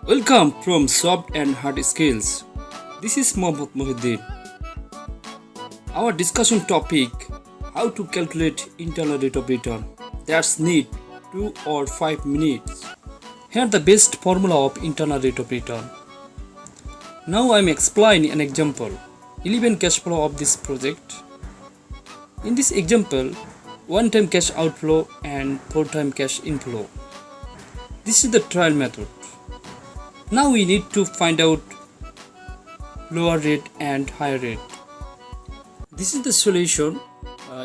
Welcome from Soft and Hard Skills. This is Mohammad Mohideen. Our discussion topic: how to calculate internal rate of return. That's need 2 or 5 minutes. Here the best formula of internal rate of return. Now I am explaining an example. 11 cash flow of this project. In this example, 1 time cash outflow and 4 time cash inflow. This is the trial method. Now we need to find out lower rate and higher rate. This is the solution.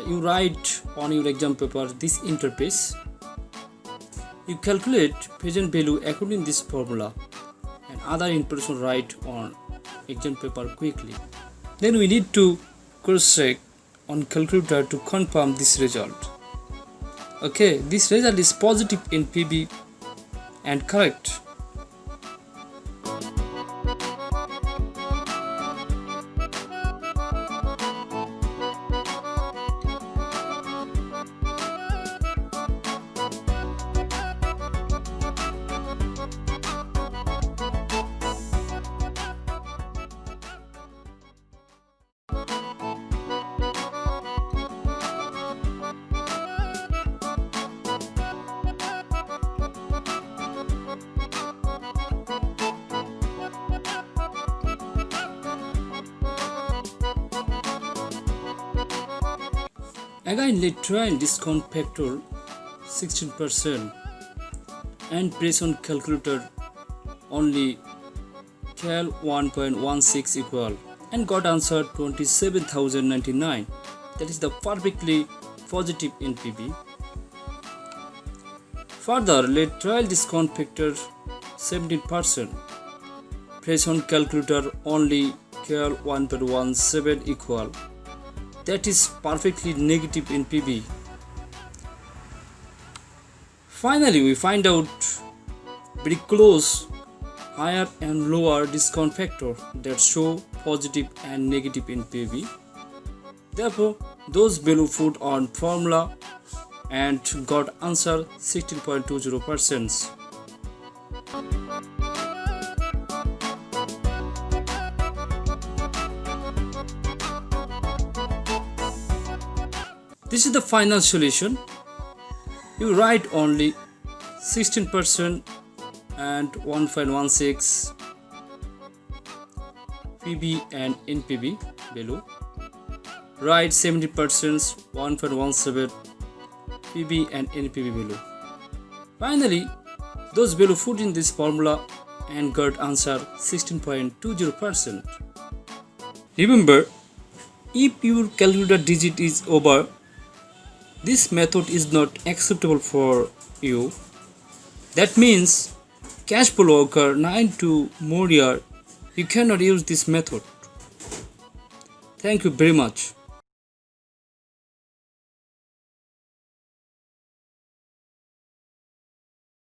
You write on your exam paper this interface. You calculate present value according to this formula and other information write on exam paper quickly. Then we need to cross-check on calculator to confirm this result. Okay, this result is positive in PB and correct. Again, let's try and discount factor 16% and press on calculator only cal 1.16 equal and got answer 27,099. That is the perfectly positive NPV. Further, let trial discount factor 17%. Press on calculator only cal 1.17 equal. That is perfectly negative NPV. Finally, we find out very close higher and lower discount factor that show positive and negative NPV. Therefore, those value put on formula and got answer 16.20%. This is the final solution. You write only 16% and 1.16 PB and NPV value. Write 70%, 1.17 PB and NPV value. Finally, those value put in this formula and got answer 16.20%. Remember, if your calculator digit is over, this method is not acceptable for you. That means cash flow occur 9 to more year. You cannot use this method. Thank you very much.